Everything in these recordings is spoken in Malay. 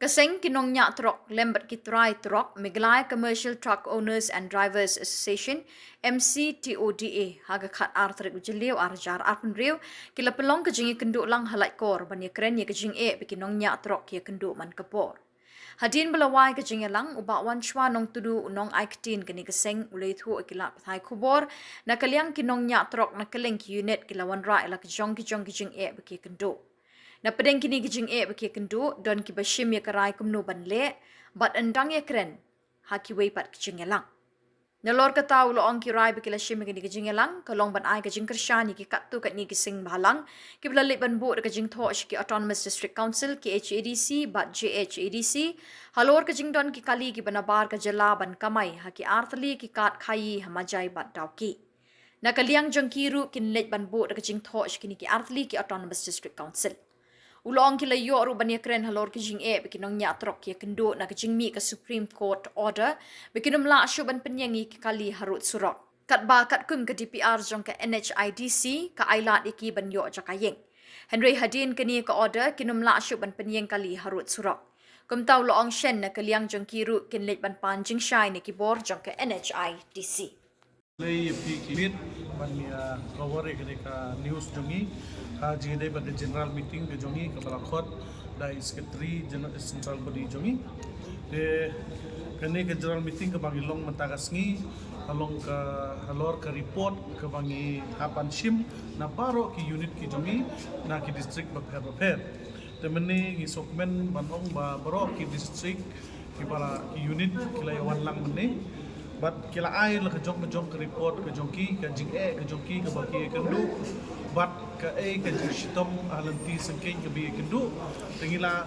Kaseng kinong nya trok lembat kitrai trok Meglai Commercial Truck Owners and Drivers Association MCTODA haga khat artrik ujeliu arjar arpun riu kila pelong kejingi kenduk lang halai kor ban ye kren ye kejing bikinong nya trok ye kenduk man kapor. Hadin belawai kejing lang uba wan chwa nong tudu nong aiktin kini keseng ulei thu kila pathai kubor na kaliang kinong nya trok na keleng ki unit kila wan ra ila kejong kejing biki kenduk. Na pedeng kini gijing baki kendu don ki bashim ya karai kumno ban le bat endang ya kren ha ki wei pat gijing lang. Na lor kata ulo ong ki rai baki la shim kini gijing lang kalong ban ai gijing kershani ki katu kat ni gising balang ki bla le ban bu de gijing tho ki autonomous district council ki HADC bat JHADC halor gijing don ki kali ki banabar ka jala ban kamai ha ki artli ki kat khai hamajai bat dauki. Na kaliang jongkiru kin let ban bu de gijing tho ki ni ki artli ki autonomous district council. Ulong kila yo ru bania kren halor kijing bikinong nya trok ya kendo na kijing mi ka Supreme Court order bikinom la syuban penyangi kali harut surok. Kat ba kat kum ke DPR jong ke NHIDC ka ailat iki ban yo jakayeng. Henry Hadin kini ka order kinom la syuban penyeng kali harut surok. Kum tau lo ong shen na kaliang jong kiru kinlet ban panjing shai ni kibor jong ke NHIDC. Lay pikir bania cover ka news jongi haji dai pada general meeting ke jongi ke balakot dai secretary general central body jongi de kene ke general meeting ke bagi long mentagasngi along ke halor ke report ke bagi hapan shim na paro ki unit ki jongi na ki district baper temene ngi sokmen banong ba baro ki district ki bala ki unit kilayawan lang mene but kila ai la kejong ke report ke jongki ke jing ke jongki ke baki kendu but ke ke shitom alanti sengkeng ke bi kendu tengila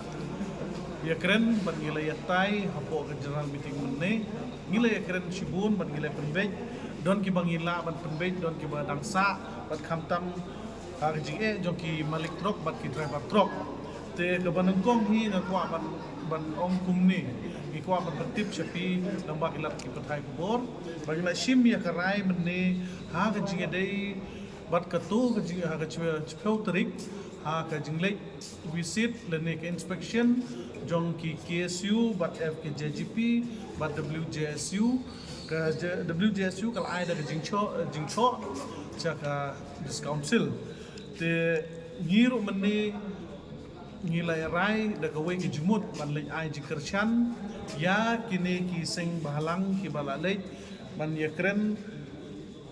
ya keren ban ngila ya tai hapo ke general meeting menne ngila ya keren shibun ban ngila penbej don ki bangila ban penbej don ki badang sa bat khamtam ke jing jongki malik truk bat ki driver truk te ke banengkong hi ngakwa ban ong kumni ikwa bertip sepi lembak ilat ki petai kubor bagi la shim ya karai menne ha ga jinge dei bat katu ga jinge ha ga chpeu tarik ha ga jingle visit lene ke inspection jong ki KSU bat F ke JGP bat WJSU ka WJSU kal ai da jingcho cha ka dis council te ngiru menne ngilai rai da kawai ki jumut ban lej ai jikershan ya kini ki sing bahalang ki balalej ban ya keren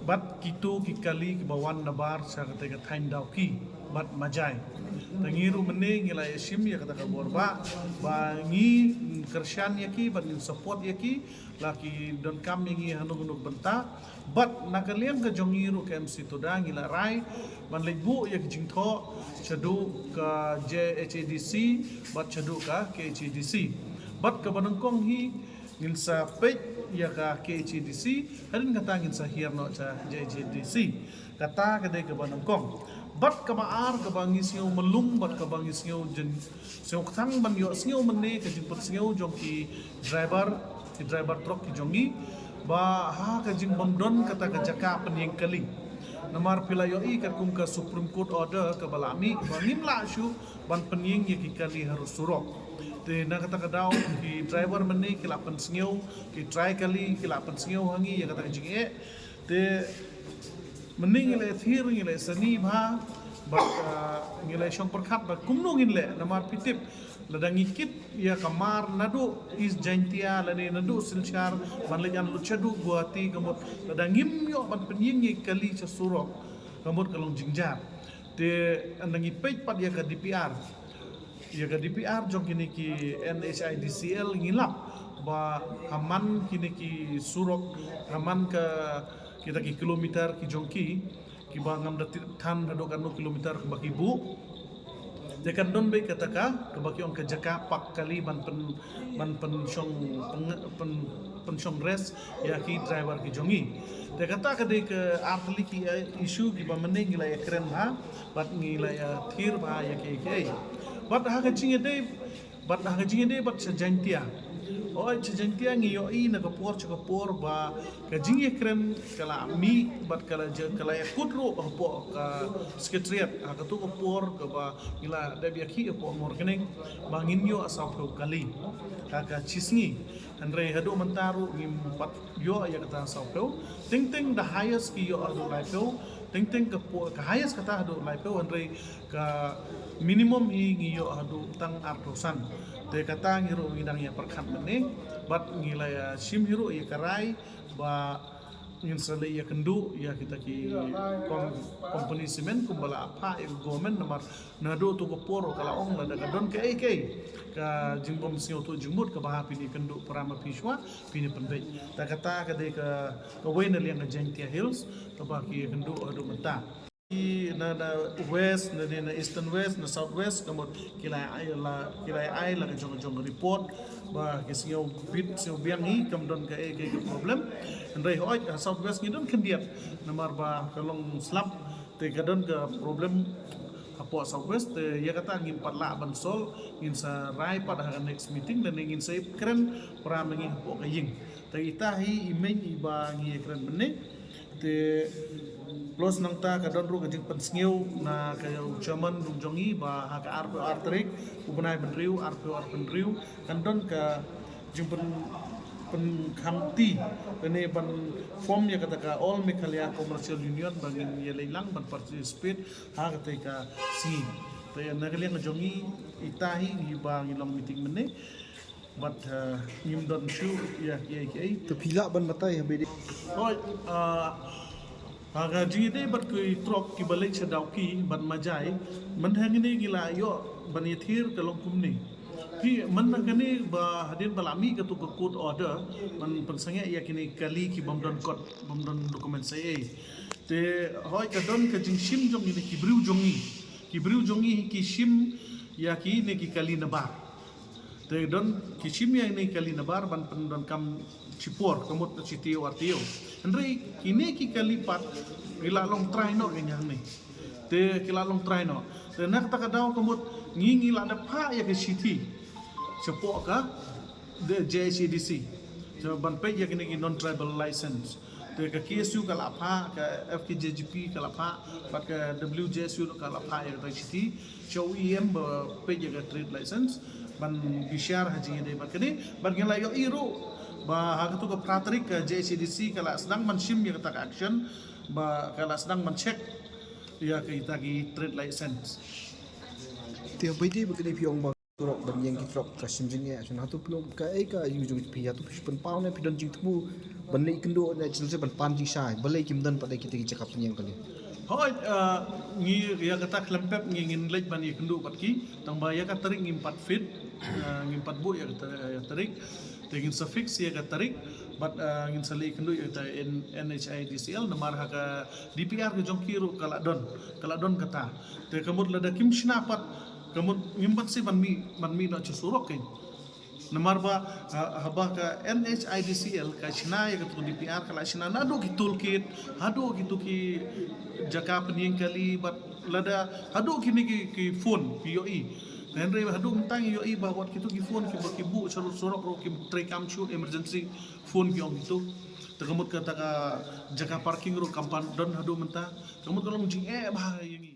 bat kitu ki kali ki bawan nabar sa kata ka time daw ki bat majai tangiru mene ngilai shim ya kata ka borba ba ngi kershan ya ki ban support ya ki laki don kam ngi hanung benta bat nakaliang ka jongiru ke MC toda ngila rai ban lej bu ya ki jingtho chadu ka JHADC bat chadu ka KHADC bat ka banangkong hi ngin sa pej ya ka KHADC harin kata ngin sa hirno cha JHADC kata ka dai ka banangkong bat ka maar ka bangis nyo melung bat ka bangis nyo jen seok thang ban yo snyo menne ka jingput snyo jong ki driver truck ki jongi ba ha ka jing bomdon kata ka jaka penyeng kali namar pila yo i kat kum ka Supreme Court order ka balami bangim la shu ban penyeng ye ki kali harus surok te na kata kadau ki driver menne ki lapan sngeu ki try kali ki lapan sngeu hangi ya kata jing te mending ngile thir ngile sani bha bat ngile shong perkhat ba kumno ngile namar pitip ladang ikit ya kamar nadu is jaintia lane nadu silchar ban lejan luchadu guati gamot ladang ngim yo ban penying kali chasurok gamot kalong jingjar te andangi pej pat ya ka DPR jong kini ki NHIDCL ngilap ba haman kini ki surok haman ke kita ki kilometer ki jongki ki bangam datit than hadokano kilometer ke baki bu dekan don be kataka ke baki on ke jaka pak kali ban pen shong res ya ki driver ki jongi de kata ke de ke artli ki issue ki ba mene ngila ya keren ha bat ngila ya thir ba ya ke bat ha ke jinge de bat sejantia oi cejeng tia ngi yo i na kapor ba ka jingi kren kala mi bat kala je kala ya kutru po ka sekretariat ka tu kapor ka ba ila da biya ki po mor keneng bangin yo asap ko kali ka cisngi andre hadu mentaru ngim pat yo ya kata asap ko ting the highest ki yo adu lai ko ting ka highest kata hadu lai ko andre ka minimum hi ngi yo hadu tang artosan te kata ngiro ngidang ya perkat mene bat ngilaya sim hiro ya karai ba ngin sale ya kendu ya kita ki company semen kumbala apa ya government nomor nado to koporo kala ong la daga don ke ka jimbom sio to jimbut ka baha pini kendu parama pishwa pini pendai ta kata ka de ka wena liang jeng tia hills to ba ki kendu adu mata na west na eastern west na south west kamot kilai ai la jong report ba kisio bit sio biang hi kam don ka problem andai hoi south west ngidon kendiat namar ba kalong slap te kadon ka problem apo south west te ya kata ngim patla bansol ngin sa rai pada next meeting dan ngin sa keren pra mengin po kaying te itahi imeng iba ngi keren bene te plus nang ta kadon ru kajing pensngiu na kayo chairman dung jongi ba ha ka artrik ubnai benriu arpenriu kandon ka jumpen penkamti ini ban form ya kata ka all mekalia commercial union bangin ya leilang ban participate ha kata ka si te nagaliang jongi itahi ni ba ngilong meeting mene but nim don shu ya to pila ban matai habedi oi aga jide bat kui trok ki balik sedau ki ban majai man hangini gila yo ban yathir kalong kumni ki man nagani ba hadin balami ka tu court order man pangsangya ya kini kali ki bomdon court bomdon dokumen sai te hoy ka don ka jing sim jong ni ki briu jongi ki sim ya ki ne ki kali nabar te don ki sim ya ni kali nabar ban pendon kam cipor kamut citio artio andre kini ki kalipat ila long try no kenyang ni te kila long try no te nak ta kadau kamut ngingi la da pa ya ke city cepo ka the JCDC so ban pe ya kini non tribal license te ka KSU kala pa ka FKJGP kala pa pat ka WJSU kala pa ya ta city show EM pe ya ka trade license ban bishar haji de bakani ban ngela yo iru ba hak tu ke pratrik ke JCDC kalau sedang mensim ya kata action ba kalau sedang mencek ya kita ki trade license tiap bidi begini piong bang turok ban yang kitrok ka simjing ya chuna tu plom ka yu jung pi ya tu pen pau ne pidon jing tu ban nei kendo na chilse ban pan jing sai balai kim dan pada kita ki cakap yang kali hoi ngi ya kata klempep ngi ngin lej ban ikendu patki tang ba ya ka tarik ngi 4 feet ngi 4 bu ya tarik ingin suffix ya ka tarik but ingin sali kendu ya ta NHIDCL namar ha ka DPR ke jongkiru kala don kata te kamut lada kim shnapat kamut ngimbat si ban mi no chusurok kin namar ba haba ka NHIDCL ka shna ya ka DPR kala shna nado ki toolkit hado gitu ki jaka pening kali but lada hado kini ki phone POE Henry hadu mentang yo i bahwa kitu ki phone ki bakibu sorok ro ki trekam chu emergency phone ki ong itu tegemut kata ka jaga parking ro kampan don hadu mentang tegemut kalau jing bah yang